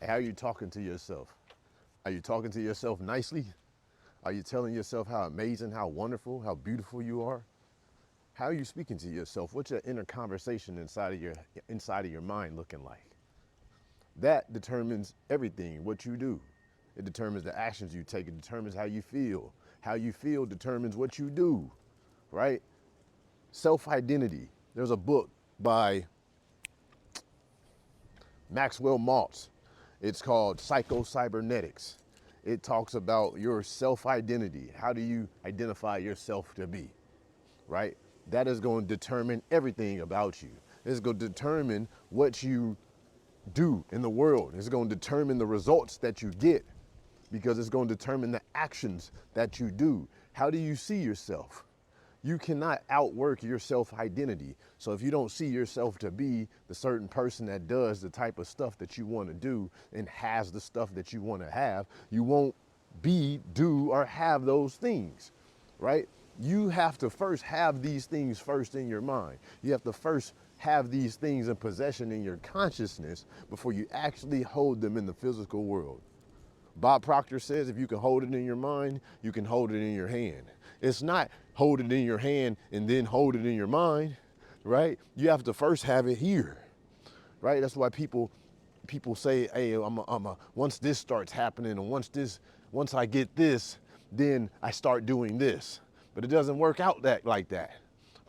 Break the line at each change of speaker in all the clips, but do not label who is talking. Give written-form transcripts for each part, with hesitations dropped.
How are you talking to yourself? Are you talking to yourself nicely? Are you telling yourself how amazing, how wonderful, how beautiful you are? How are you speaking to yourself? What's your inner conversation inside of your mind looking like? That determines everything, what you do. It determines the actions you take. It determines how you feel. How you feel determines what you do, right? Self-identity. There's a book by Maxwell Maltz. It's called Psycho-Cybernetics. It talks about your self-identity. How do you identify yourself to be, right? That is going to determine everything about you. It's going to determine what you do in the world. It's going to determine the results that you get because it's going to determine the actions that you do. How do you see yourself? You cannot outwork your self-identity. So if you don't see yourself to be the certain person that does the type of stuff that you want to do and has the stuff that you want to have, you won't be, do, or have those things, right? You have to first have these things first in your mind. You have to first have these things in possession in your consciousness before you actually hold them in the physical world. Bob Proctor says if you can hold it in your mind, you can hold it in your hand. It's not hold it in your hand and then hold it in your mind, right? You have to first have it here, right? That's why people say, hey, once this starts happening and once I get this, then I start doing this. But it doesn't work out like that,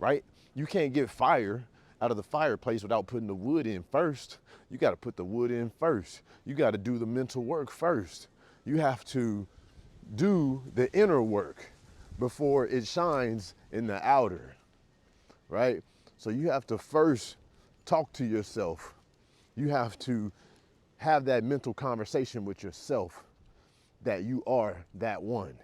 right? You can't get fire out of the fireplace without putting the wood in first. You got to put the wood in first. You got to do the mental work first. You have to do the inner work before it shines in the outer, right? So you have to first talk to yourself. You have to have that mental conversation with yourself that you are that one,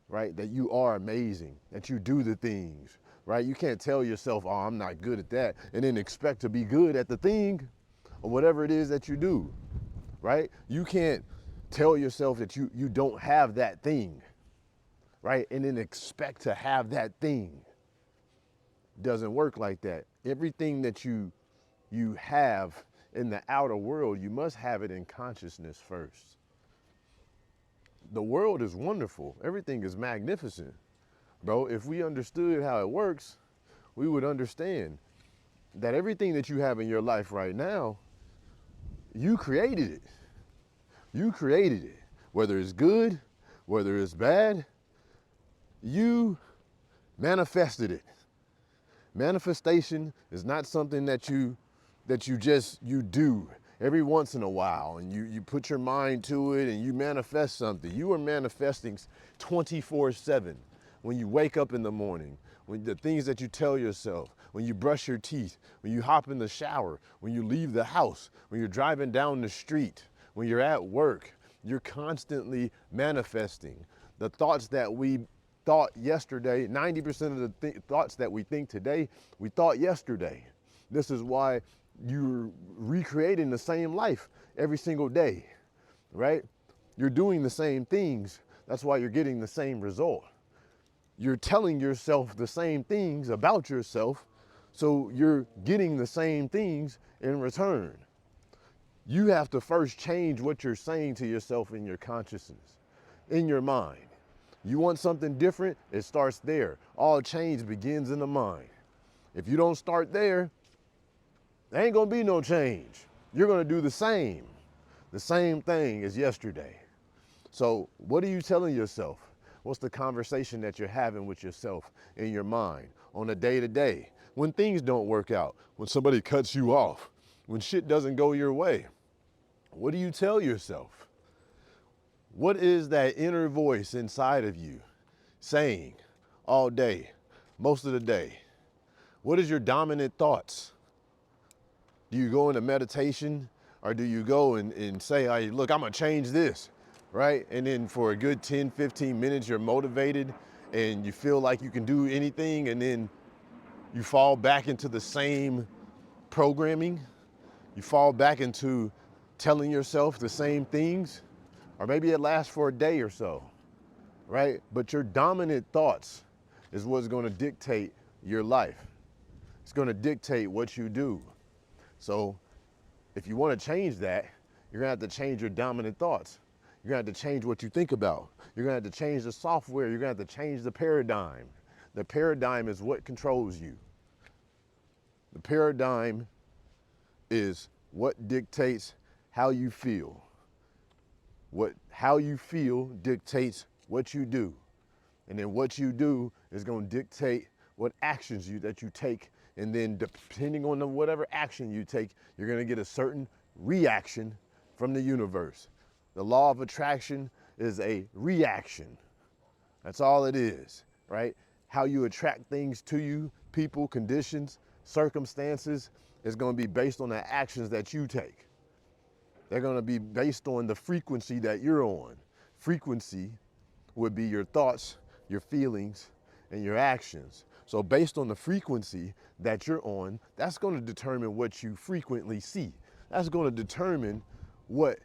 right? That you are amazing, that you do the things, right? You can't tell yourself, oh, I'm not good at that, and then expect to be good at the thing or whatever it is that you do, right? You can't tell yourself that you don't have that thing, right? And then expect to have that thing. Doesn't work like that. Everything that you have in the outer world, you must have it in consciousness first. The world is wonderful. Everything is magnificent. Bro, if we understood how it works, we would understand that everything that you have in your life right now, you created it. You created it. Whether it's good, whether it's bad, you manifested it. Manifestation is not something that you do every once in a while and you put your mind to it and you manifest something. You are manifesting 24/7. When you wake up in the morning, when the things that you tell yourself, when you brush your teeth, when you hop in the shower, when you leave the house, when you're driving down the street, when you're at work, you're constantly manifesting. The thoughts that we thought yesterday, 90% of the thoughts that we think today, we thought yesterday. This is why you're recreating the same life every single day, right? You're doing the same things. That's why you're getting the same result. You're telling yourself the same things about yourself, so you're getting the same things in return. You have to first change what you're saying to yourself in your consciousness, in your mind. You want something different, it starts there. All change begins in the mind. If you don't start there, there ain't gonna be no change. You're gonna do the same thing as yesterday. So what are you telling yourself? What's the conversation that you're having with yourself in your mind on a day-to-day? When things don't work out, when somebody cuts you off, when shit doesn't go your way, what do you tell yourself? What is that inner voice inside of you saying all day, most of the day? What is your dominant thoughts? Do you go into meditation or do you go and say, hey, look, I'm gonna change this, right? And then for a good 10, 15 minutes, you're motivated and you feel like you can do anything, and then you fall back into the same programming. You fall back into telling yourself the same things, or maybe it lasts for a day or so, right? But your dominant thoughts is what's gonna dictate your life. It's gonna dictate what you do. So if you wanna change that, You're gonna have to change your dominant thoughts. You're gonna have to change what you think about. You're gonna have to change the software. You're gonna have to change the paradigm. The paradigm is what controls you. The paradigm is what dictates how you feel. How you feel dictates what you do. And then what you do is going to dictate what actions that you take. And then depending on whatever action you take, you're going to get a certain reaction from the universe. The law of attraction is a reaction. That's all it is, right? How you attract things to you, people, conditions, circumstances, is going to be based on the actions that you take. They're going to be based on the frequency that you're on. Frequency would be your thoughts, your feelings, and your actions. So based on the frequency that you're on, that's going to determine what you frequently see. That's going to determine what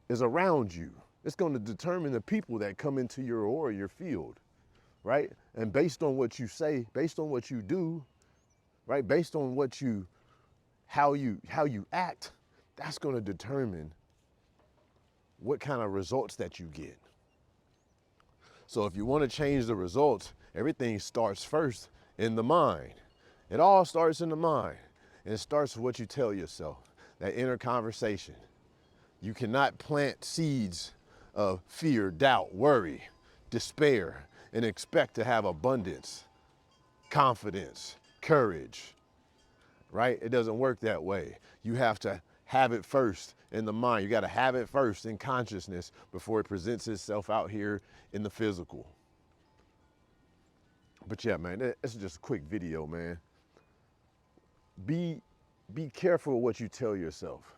is around you. It's going to determine the people that come into your aura, your field, right? And based on what you say, based on what you do, right? Based on how you act, that's going to determine what kind of results that you get. So if you want to change the results, everything starts first in the mind. It all starts in the mind. And it starts with what you tell yourself, that inner conversation. You cannot plant seeds of fear, doubt, worry, despair, and expect to have abundance, confidence, courage, right? It doesn't work that way. You have to have it first in the mind. You got to have it first in consciousness before it presents itself out here in the physical. But yeah, man, this is just a quick video, man. Be careful what you tell yourself.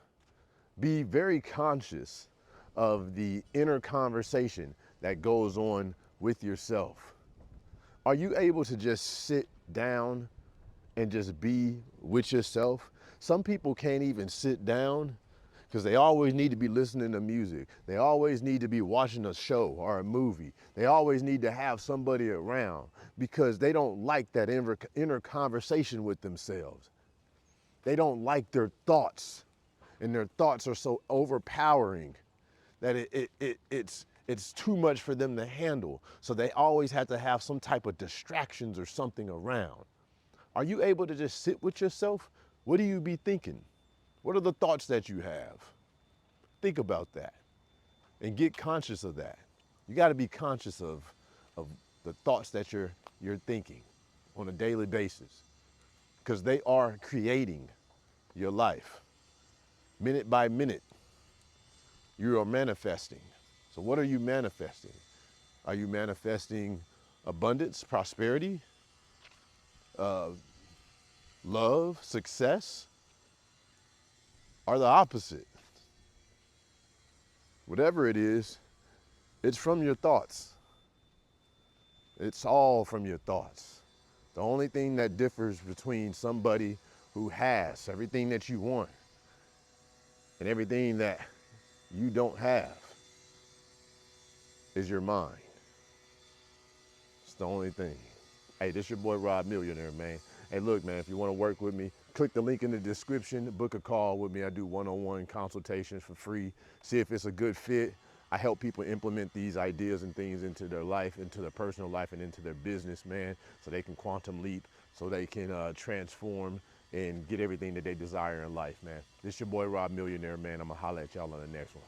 Be very conscious of the inner conversation that goes on with yourself. Are you able to just sit down and just be with yourself? Some people can't even sit down because they always need to be listening to music. They always need to be watching a show or a movie. They always need to have somebody around because they don't like that inner conversation with themselves. They don't like their thoughts, and their thoughts are so overpowering that it's too much for them to handle. So they always have to have some type of distractions or something around. Are you able to just sit with yourself? What do you be thinking? What are the thoughts that you have? Think about that and get conscious of that. You got to be conscious of the thoughts that you're thinking on a daily basis because they are creating your life. Minute by minute, you are manifesting. So what are you manifesting? Are you manifesting abundance, prosperity, love, success, or the opposite? Whatever it is, it's from your thoughts. It's all from your thoughts. The only thing that differs between somebody who has everything that you want and everything that you don't have is your mind. It's the only thing. Hey, this your boy Robmillionaire, man. Hey, look, man, if you want to work with me, click the link in the description, book a call with me. I do one-on-one consultations for free. See if it's a good fit. I help people implement these ideas and things into their life, into their personal life, and into their business, man, so they can quantum leap, so they can transform and get everything that they desire in life, man. This your boy Robmillionaire, man. I'm going to holler at y'all on the next one.